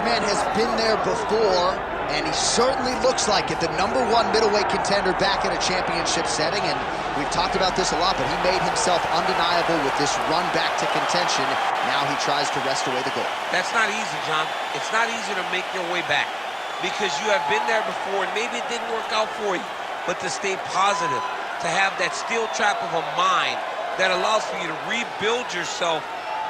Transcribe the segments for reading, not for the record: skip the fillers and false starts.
man has been there before, and he certainly looks like it. The #1 middleweight contender back in a championship setting, and we've talked about this a lot, but he made himself undeniable with this run back to contention. Now he tries to wrest away the gold. That's not easy, John. It's not easy to make your way back because you have been there before, and maybe it didn't work out for you, but to stay positive, to have that steel trap of a mind that allows for you to rebuild yourself,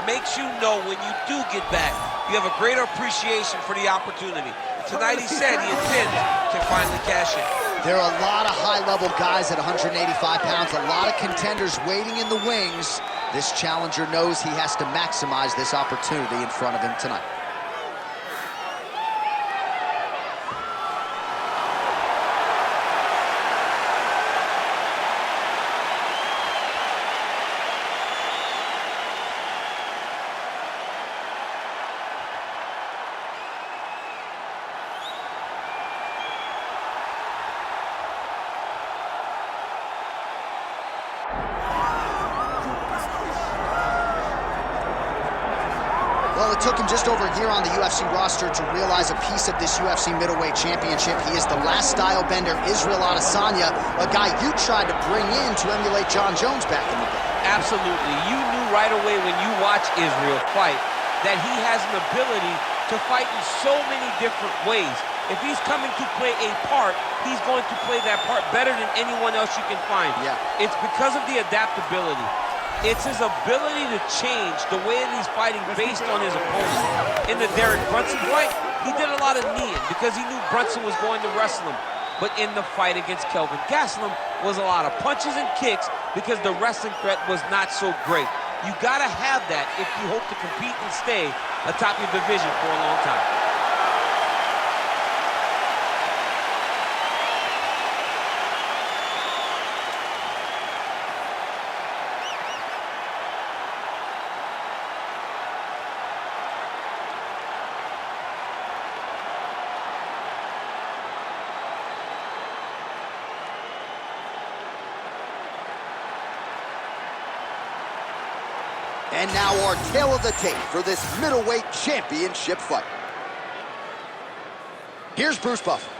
makes you know when you do get back, you have a greater appreciation for the opportunity. Tonight he said he intends to finally cash in. There are a lot of high-level guys at 185 pounds, a lot of contenders waiting in the wings. This challenger knows he has to maximize this opportunity in front of him tonight. Well, it took him just over a year on the UFC roster to realize a piece of this UFC middleweight championship. He is the last style bender, Israel Adesanya, a guy you tried to bring in to emulate John Jones back in the day. Absolutely. You knew right away when you watched Israel fight that he has an ability to fight in so many different ways. If he's coming to play a part, he's going to play that part better than anyone else you can find. Yeah. It's because of the adaptability. It's his ability to change the way that he's fighting based on his opponent. In the Derek Brunson fight, he did a lot of kneeing because he knew Brunson was going to wrestle him. But in the fight against Kelvin Gastelum was a lot of punches and kicks because the wrestling threat was not so great. You gotta have that if you hope to compete and stay atop your division for a long time. And now our tale of the tape for this middleweight championship fight. Here's Bruce Buffer.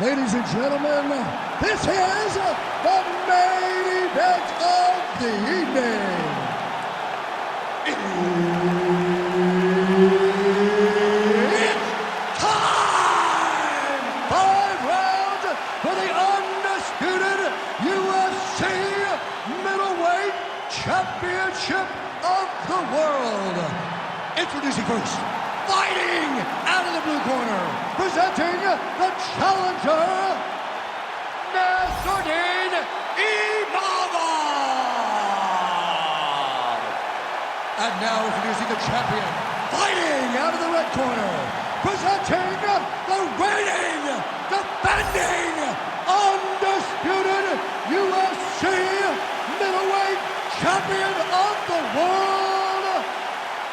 Ladies and gentlemen, this is the main event of the evening. It's time! 5 rounds for the undisputed UFC middleweight championship of the world. Introducing first, fighting out of the blue corner, presenting the challenger, Nassourdine Imavov. And now introducing the champion, fighting out of the red corner, presenting the reigning, defending, undisputed UFC middleweight champion of the world,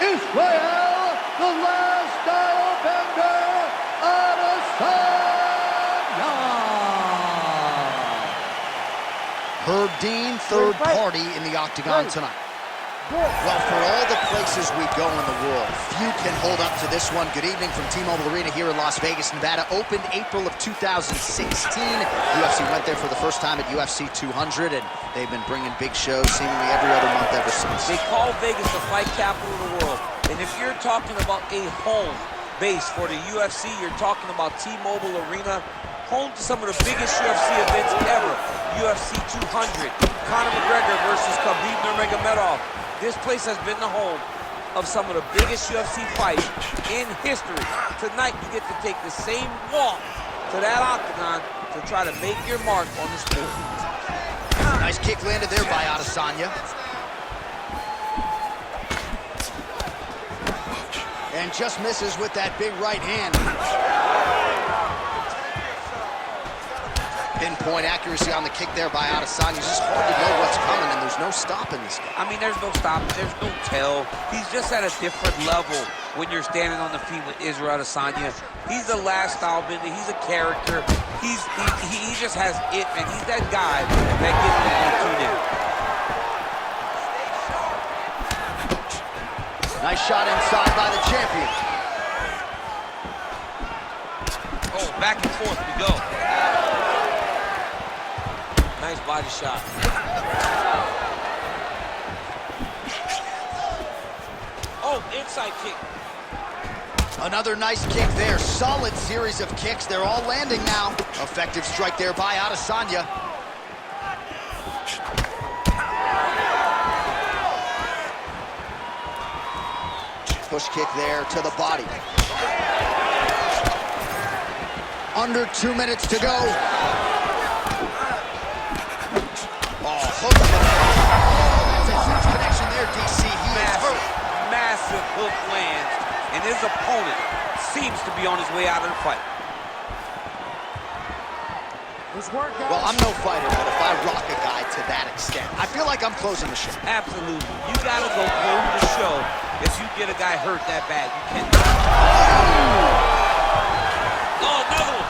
Israel, the last style bender, Adesanya. Herb Dean, third party in the octagon tonight. Well, for all the places we go in the world, few can hold up to this one. Good evening from T-Mobile Arena here in Las Vegas, Nevada. Opened April of 2016. UFC went there for the first time at UFC 200, and they've been bringing big shows seemingly every other month ever since. They call Vegas the fight capital of the world. And if you're talking about a home base for the UFC, you're talking about T-Mobile Arena, home to some of the biggest UFC events ever. UFC 200, Conor McGregor versus Khabib Nurmagomedov. This place has been the home of some of the biggest UFC fights in history. Tonight, you get to take the same walk to that octagon to try to make your mark on the sport. Nice kick landed there by Adesanya. And just misses with that big right hand. Pinpoint accuracy on the kick there by Adesanya. It's just hard to know what's coming, and there's no stopping this guy. I mean, there's no stopping. There's no tell. He's just at a different level when you're standing on the feet with Israel Adesanya. He's the last style bender. He's a character. He just has it, man. He's that guy that gets people to tune in. Nice shot inside by the champion. Oh, back and forth we go. Nice body shot. Oh, inside kick. Another nice kick there. Solid series of kicks. They're all landing now. Effective strike there by Adesanya. Push kick there to the body. Under 2 minutes to go. Oh, hook to the head. Oh, that's a huge connection there, DC. He is hurt. Massive hook lands, and his opponent seems to be on his way out of the fight. Well, I'm no fighter, but if I rock a guy to that extent, I feel like I'm closing the show. Absolutely. You gotta go close the show if you get a guy hurt that bad. You can't. Oh, another one.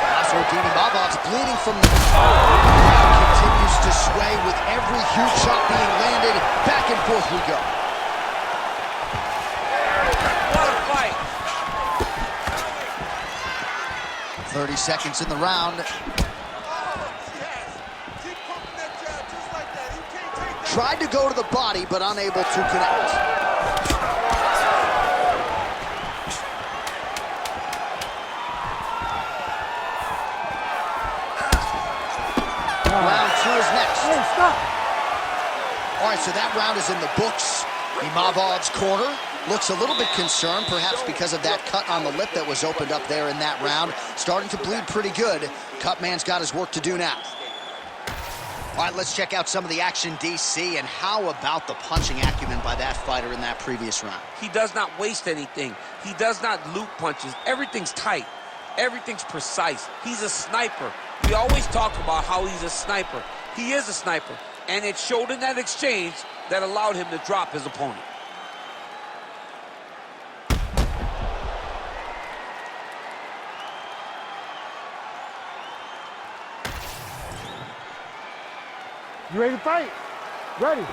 Nassourdine Imavov's bleeding from the crowd continues to sway with every huge shot being landed. Back and forth we go. What a fight. 30 seconds in the round. Tried to go to the body, but unable to connect. Round 2 is next. Hey, stop. All right, so that round is in the books. Imavov's corner looks a little bit concerned, perhaps because of that cut on the lip that was opened up there in that round. Starting to bleed pretty good. Cutman's got his work to do now. All right, let's check out some of the action, DC, and how about the punching acumen by that fighter in that previous round? He does not waste anything. He does not loop punches. Everything's tight. Everything's precise. He's a sniper. We always talk about how he's a sniper. He is a sniper, and it showed in that exchange that allowed him to drop his opponent. You ready to fight? Ready.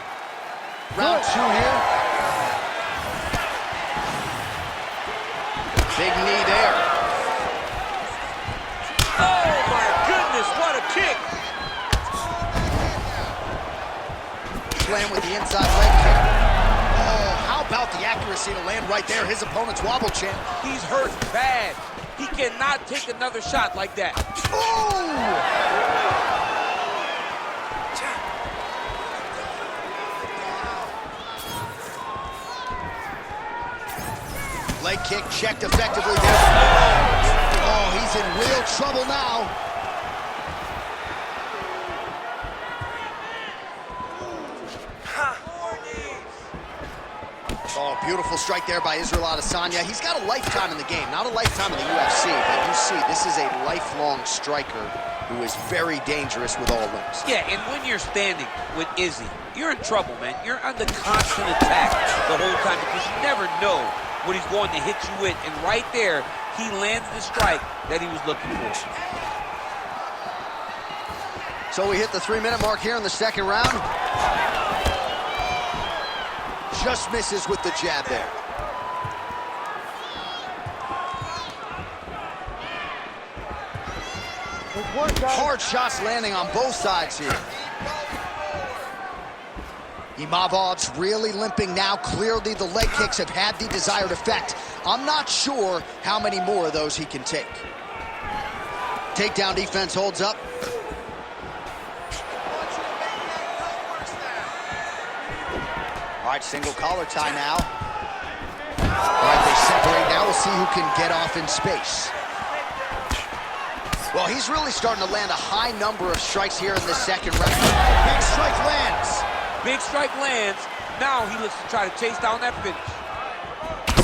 Round 2 here. Big knee there. Oh, my goodness, what a kick. Slam with the inside leg kick. Oh, how about the accuracy to land right there? His opponent's wobble champ. He's hurt bad. He cannot take another shot like that. Ooh! Leg kick checked effectively there. Oh, he's in real trouble now. Oh, beautiful strike there by Israel Adesanya. He's got a lifetime in the game, not a lifetime in the UFC, but you see, this is a lifelong striker who is very dangerous with all limbs. Yeah, and when you're standing with Izzy, you're in trouble, man. You're under constant attack the whole time because you never know what he's going to hit you with. And right there, he landed the strike that he was looking for. So we hit the 3-minute mark here in the second round. Just misses with the jab there. Hard shots landing on both sides here. Imavov's really limping now. Clearly the leg kicks have had the desired effect. I'm not sure how many more of those he can take. Takedown defense holds up. All right, single collar tie now. All right, they separate now. We'll see who can get off in space. Well, he's really starting to land a high number of strikes here in the second round. Big strike lands. Big strike lands. Now he looks to try to chase down that finish.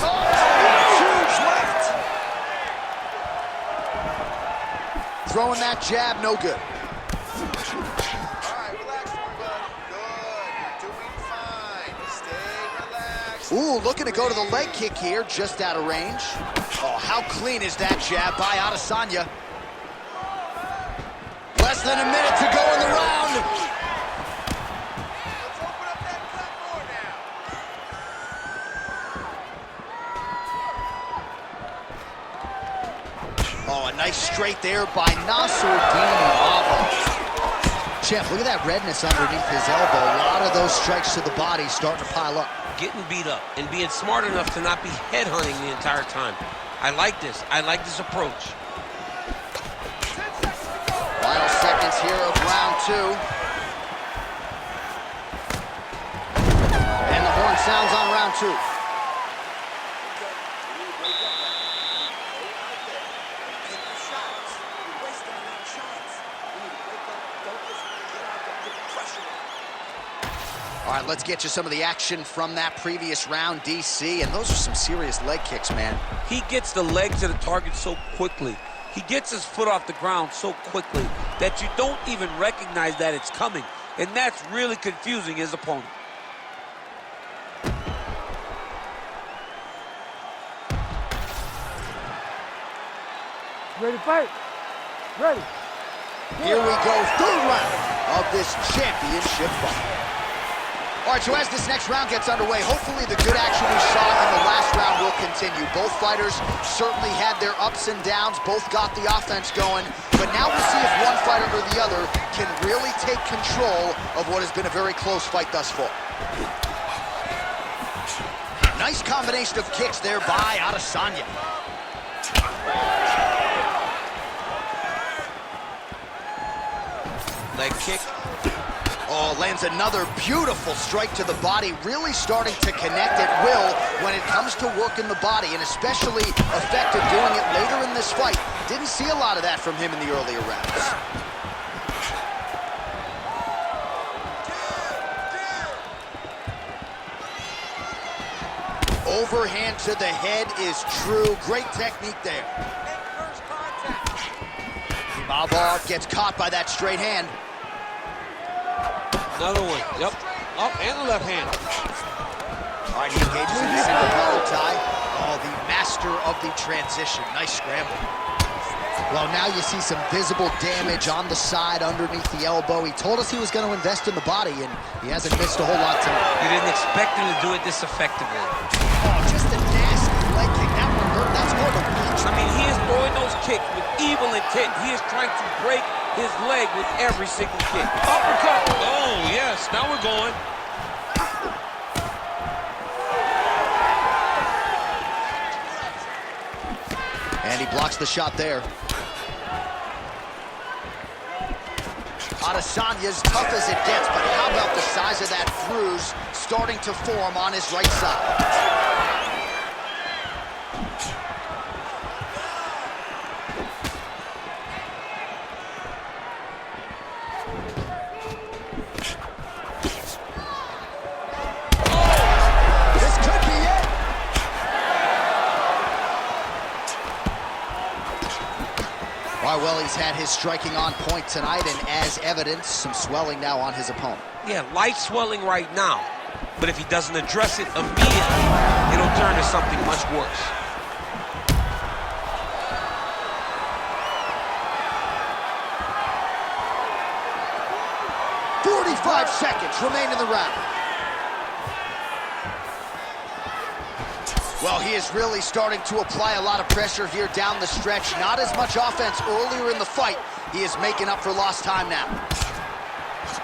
Oh, huge left. Throwing that jab, no good. Ooh, looking to go to the leg kick here, just out of range. Oh, how clean is that jab by Adesanya? Less than a minute to go in the round. Oh, a nice straight there by Nassourdine Imavov. Champ, look at that redness underneath his elbow. A lot of those strikes to the body starting to pile up. Getting beat up and being smart enough to not be headhunting the entire time. I like this. I like this approach. Final seconds here of round 2. And the horn sounds on round 2. All right, let's get you some of the action from that previous round, DC. And those are some serious leg kicks, man. He gets the leg to the target so quickly. He gets his foot off the ground so quickly that you don't even recognize that it's coming. And that's really confusing his opponent. Ready to fight? Ready. Here we go, 3rd round of this championship fight. All right, so as this next round gets underway, hopefully the good action we saw in the last round will continue. Both fighters certainly had their ups and downs, both got the offense going, but now we'll see if one fighter or the other can really take control of what has been a very close fight thus far. Nice combination of kicks there by Adesanya. Leg kick. Oh, lands another beautiful strike to the body, really starting to connect at will when it comes to working the body, and especially effective doing it later in this fight. Didn't see a lot of that from him in the earlier rounds. Overhand to the head is true. Great technique there. Imavov gets caught by that straight hand. Another one. Yep. Up and the left hand. All right, he engages in the single collar tie. Oh, the master of the transition. Nice scramble. Well, now you see some visible damage on the side underneath the elbow. He told us he was going to invest in the body, and he hasn't missed a whole lot tonight. You didn't expect him to do it this effectively. Oh, just a nasty leg kick. That one hurt. That's hard to reach. I mean, he is throwing those kicks with evil intent. He is trying to break his leg with every single kick. Uppercut. Oh, yes. Now we're going. And he blocks the shot there. Adesanya's tough as it gets, but how about the size of that bruise starting to form on his right side? Well, he's had his striking on point tonight, and as evidence, some swelling now on his opponent. Yeah, light swelling right now, but if he doesn't address it immediately, it'll turn to something much worse. "45 seconds remain in the round." Well, he is really starting to apply a lot of pressure here down the stretch. Not as much offense earlier in the fight. He is making up for lost time now.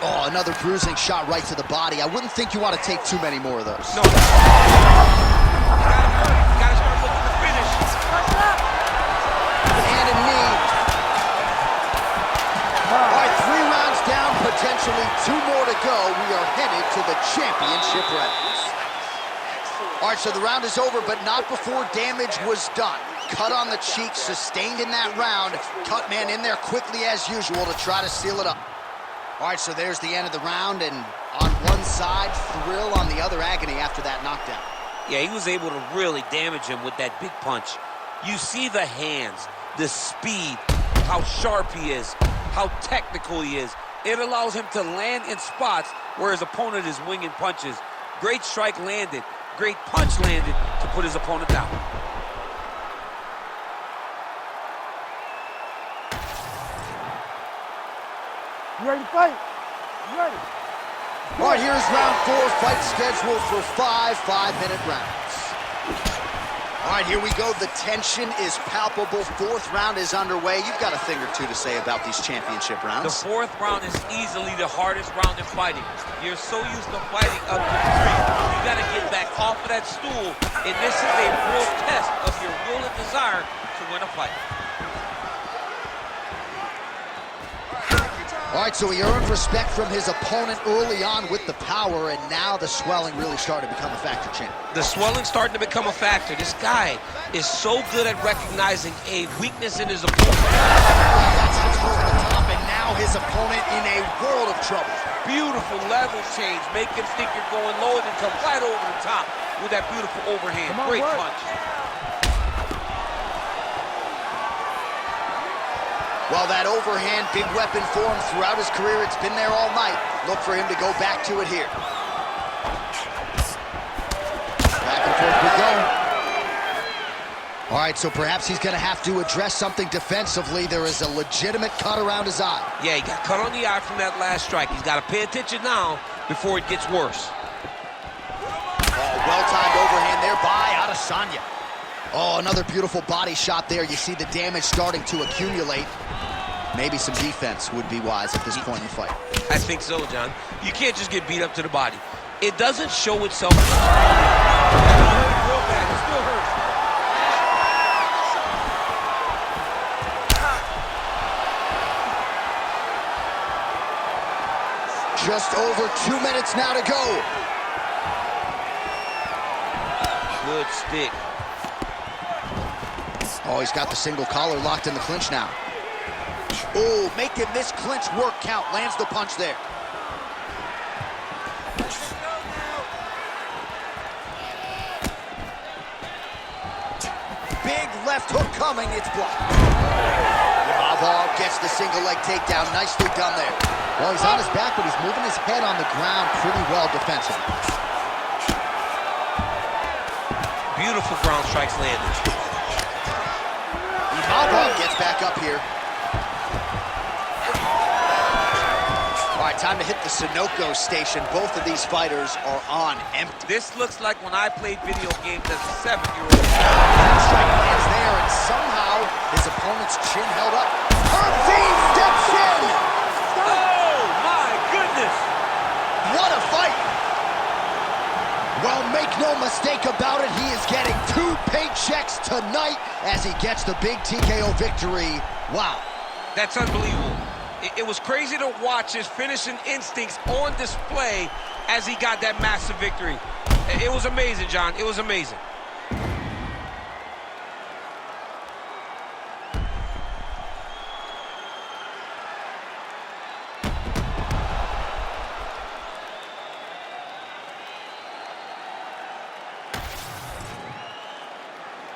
Oh, another bruising shot right to the body. I wouldn't think you want to take too many more of those. No. You gotta start looking to finish. And a knee. All right, 3 rounds down, potentially 2 more to go. We are headed to the championship rounds. All right, so the round is over, but not before damage was done. Cut on the cheek, sustained in that round. Cut man in there quickly as usual to try to seal it up. All right, so there's the end of the round, and on one side, thrill, on the other, agony after that knockdown. Yeah, he was able to really damage him with that big punch. You see the hands, the speed, how sharp he is, how technical he is. It allows him to land in spots where his opponent is winging punches. Great strike landed. Great punch landed to put his opponent down. You ready to fight? You ready? All right, here's round 4, fight scheduled for 5 5-minute rounds. All right, here we go. The tension is palpable. Fourth round is underway. You've got a thing or two to say about these championship rounds. The fourth round is easily the hardest round in fighting. You're so used to fighting up to the three. You got to get back off of that stool, and this is a real test of your will and desire to win a fight. All right, so he earned respect from his opponent early on with the power, and now the swelling really started to become a factor, champ. The swelling's starting to become a factor. This guy is so good at recognizing a weakness in his opponent. That's over the top, and now his opponent in a world of trouble. Beautiful level change. Make him think you're going low and then come right over the top with that beautiful overhand. Great punch. Well, that overhand, big weapon for him throughout his career. It's been there all night. Look for him to go back to it here. Back and forth we go. All right, so perhaps he's going to have to address something defensively. There is a legitimate cut around his eye. Yeah, he got cut on the eye from that last strike. He's got to pay attention now before it gets worse. Oh, well-timed overhand there by Adesanya. Oh, another beautiful body shot there. You see the damage starting to accumulate. Maybe some defense would be wise at this point in the fight. I think so, John. You can't just get beat up to the body. It doesn't show itself. Real bad. It still hurts. Just over 2 minutes now to go. Good stick. Oh, he's got the single collar locked in the clinch now. Oh, making this clinch work count. Lands the punch there. Big left hook coming. It's blocked. Imavov gets the single leg takedown. Nicely done there. Well, he's on his back, but he's moving his head on the ground pretty well defensively. Beautiful ground strikes landed. Imavov gets back up here. All right, time to hit the Sunoco station. Both of these fighters are on empty. This looks like when I played video games as a 7-year-old. Strike lands there, and somehow his opponent's chin held up. Hervey steps in! Oh, my goodness! What a fight! Well, make no mistake about it, he is getting 2 paychecks tonight as he gets the big TKO victory. Wow. That's unbelievable. It was crazy to watch his finishing instincts on display as he got that massive victory. It was amazing, John. It was amazing.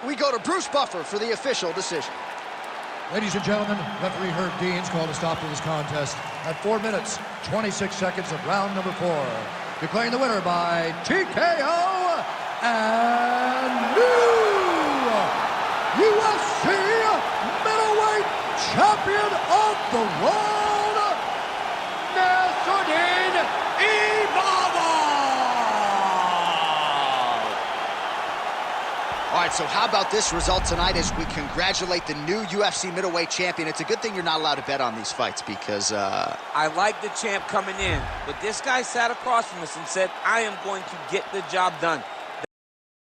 We go to Bruce Buffer for the official decision. Ladies and gentlemen, referee Herb Dean's called a stop to this contest at 4 minutes, 26 seconds of round number 4. Declaring the winner by TKO and new UFC middleweight champion of the world, Nassourdine Imavov! All right, so how about this result tonight as we congratulate the new UFC middleweight champion? It's a good thing you're not allowed to bet on these fights because... I like the champ coming in, but this guy sat across from us and said, I am going to get the job done.